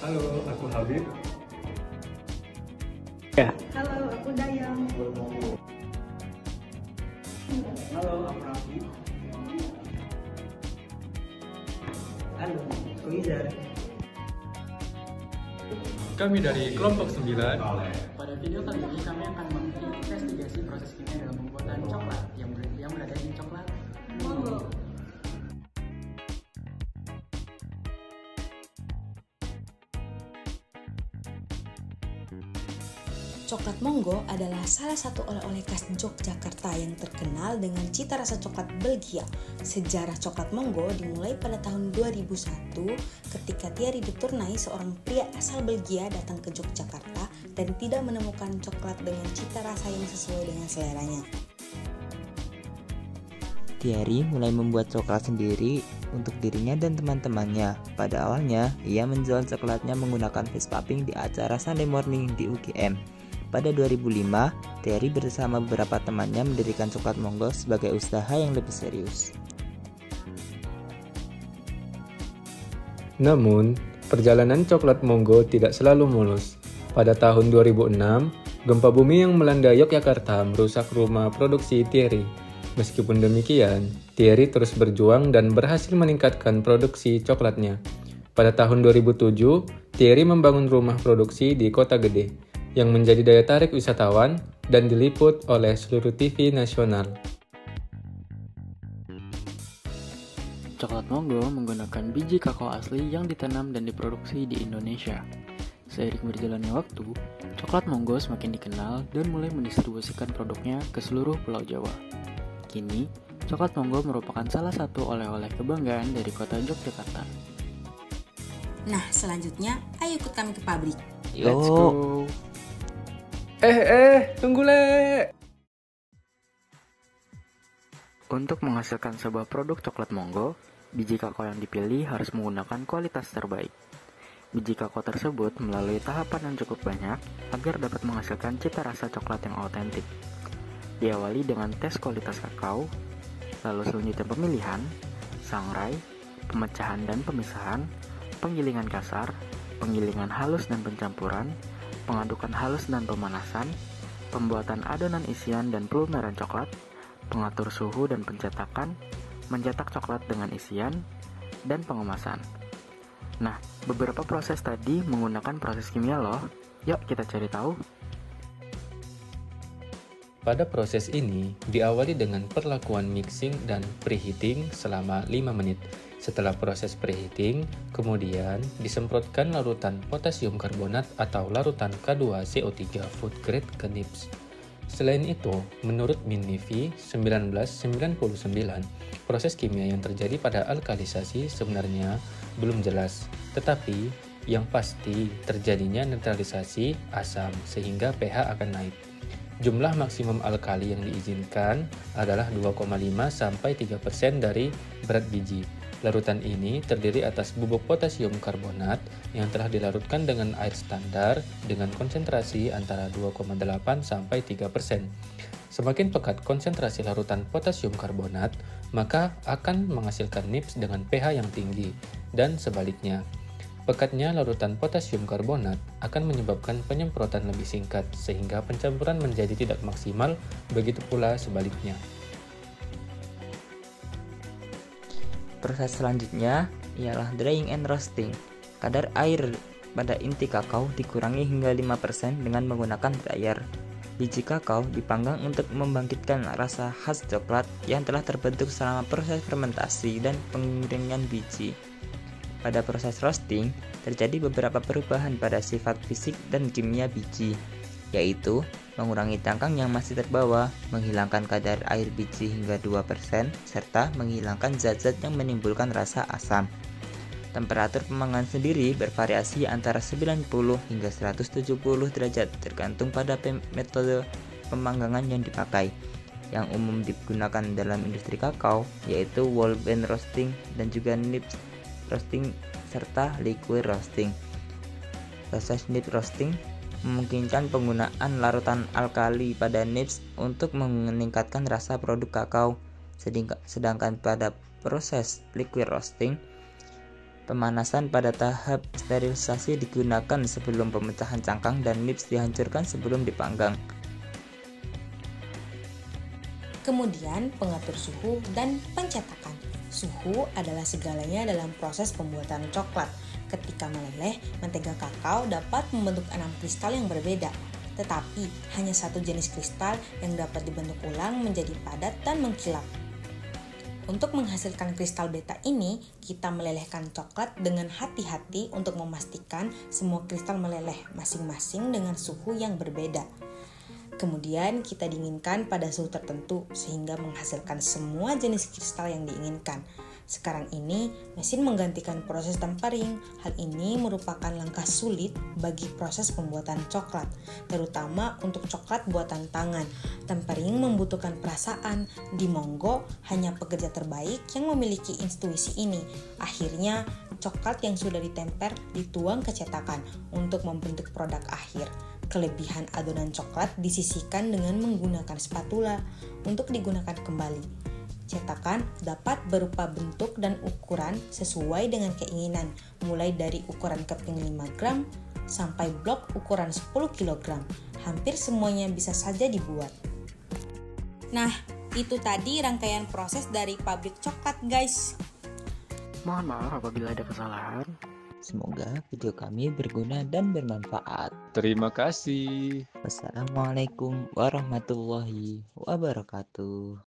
Halo, aku Habib. Ya. Halo, aku Dayang. Halo, aku Raffi. Halo, aku Izar. Kami dari kelompok 9. Pada video kali ini kami akan menginvestigasi proses kimia dalam pembuatan coklat yang berada di coklat Monggo. Coklat Monggo adalah salah satu oleh-oleh khas Yogyakarta yang terkenal dengan cita rasa coklat Belgia. Sejarah coklat Monggo dimulai pada tahun 2001 ketika Thierry de Tournai, seorang pria asal Belgia, datang ke Yogyakarta dan tidak menemukan coklat dengan cita rasa yang sesuai dengan seleranya. Thierry mulai membuat coklat sendiri untuk dirinya dan teman-temannya. Pada awalnya, ia menjual coklatnya menggunakan face popping di acara Sunday Morning di UGM. Pada 2005, Thierry bersama beberapa temannya mendirikan Coklat Monggo sebagai usaha yang lebih serius. Namun, perjalanan coklat Monggo tidak selalu mulus. Pada tahun 2006, gempa bumi yang melanda Yogyakarta merusak rumah produksi Thierry. Meskipun demikian, Thierry terus berjuang dan berhasil meningkatkan produksi coklatnya. Pada tahun 2007, Thierry membangun rumah produksi di Kota Gede, yang menjadi daya tarik wisatawan dan diliput oleh seluruh TV nasional. Coklat Monggo menggunakan biji kakao asli yang ditanam dan diproduksi di Indonesia. Seiring berjalannya waktu, Coklat Monggo semakin dikenal dan mulai mendistribusikan produknya ke seluruh Pulau Jawa. Kini, Coklat Monggo merupakan salah satu oleh-oleh kebanggaan dari kota Yogyakarta. Nah, selanjutnya ayo ikut kami ke pabrik. Let's go! Tunggu le! Untuk menghasilkan sebuah produk coklat Monggo, biji kakao yang dipilih harus menggunakan kualitas terbaik. Biji kakao tersebut melalui tahapan yang cukup banyak agar dapat menghasilkan cita rasa coklat yang autentik. Diawali dengan tes kualitas kakao, lalu selanjutnya pemilihan, sangrai, pemecahan dan pemisahan, penggilingan kasar, penggilingan halus dan pencampuran, pengadukan halus dan pemanasan, pembuatan adonan isian dan pelunaran coklat, pengatur suhu dan pencetakan, mencetak coklat dengan isian, dan pengemasan. Nah, beberapa proses tadi menggunakan proses kimia loh. Yuk kita cari tahu. Pada proses ini, diawali dengan perlakuan mixing dan preheating selama 5 menit. Setelah proses preheating, kemudian disemprotkan larutan potasium karbonat atau larutan K2CO3 food grade ke nips. Selain itu, menurut MINIVI 1999, proses kimia yang terjadi pada alkalisasi sebenarnya belum jelas, tetapi yang pasti terjadinya neutralisasi asam sehingga pH akan naik. Jumlah maksimum alkali yang diizinkan adalah 2,5 sampai 3% dari berat biji. Larutan ini terdiri atas bubuk potasium karbonat yang telah dilarutkan dengan air standar dengan konsentrasi antara 2,8 sampai 3%. Semakin pekat konsentrasi larutan potasium karbonat, maka akan menghasilkan nips dengan pH yang tinggi, dan sebaliknya. Pekatnya larutan potasium karbonat akan menyebabkan penyemprotan lebih singkat sehingga pencampuran menjadi tidak maksimal, begitu pula sebaliknya. Proses selanjutnya ialah drying and roasting. Kadar air pada inti kakao dikurangi hingga 5% dengan menggunakan dryer. Biji kakao dipanggang untuk membangkitkan rasa khas coklat yang telah terbentuk selama proses fermentasi dan pengeringan biji. Pada proses roasting, terjadi beberapa perubahan pada sifat fisik dan kimia biji, yaitu mengurangi tangkang yang masih terbawa, menghilangkan kadar air biji hingga 2%, serta menghilangkan zat-zat yang menimbulkan rasa asam. Temperatur pemanggangan sendiri bervariasi antara 90 hingga 170 derajat tergantung pada metode pemanggangan yang dipakai. Yang umum digunakan dalam industri kakao yaitu whole bean roasting dan juga nips roasting serta liquid roasting. Proses nip roasting memungkinkan penggunaan larutan alkali pada nips untuk meningkatkan rasa produk kakao, sedangkan pada proses liquid roasting Pemanasan pada tahap sterilisasi digunakan sebelum pemecahan cangkang dan nips dihancurkan sebelum dipanggang. Kemudian pengatur suhu dan pencetakan. Suhu adalah segalanya dalam proses pembuatan coklat. Ketika meleleh, mentega kakao dapat membentuk 6 kristal yang berbeda. Tetapi hanya satu jenis kristal yang dapat dibentuk ulang menjadi padat dan mengkilap. Untuk menghasilkan kristal beta ini, kita melelehkan coklat dengan hati-hati untuk memastikan semua kristal meleleh masing-masing dengan suhu yang berbeda. Kemudian kita dinginkan pada suhu tertentu sehingga menghasilkan semua jenis kristal yang diinginkan. Sekarang ini, mesin menggantikan proses tempering. Hal ini merupakan langkah sulit bagi proses pembuatan coklat, terutama untuk coklat buatan tangan. Tempering membutuhkan perasaan. Di Mongo, hanya pekerja terbaik yang memiliki intuisi ini. Akhirnya, coklat yang sudah ditemper dituang ke cetakan untuk membentuk produk akhir. Kelebihan adonan coklat disisihkan dengan menggunakan spatula untuk digunakan kembali. Cetakan dapat berupa bentuk dan ukuran sesuai dengan keinginan, mulai dari ukuran keping 5 gram sampai blok ukuran 10 kg. Hampir semuanya bisa saja dibuat. Nah, itu tadi rangkaian proses dari pabrik coklat, guys. Mohon maaf apabila ada kesalahan. Semoga video kami berguna dan bermanfaat. Terima kasih. Wassalamualaikum warahmatullahi wabarakatuh.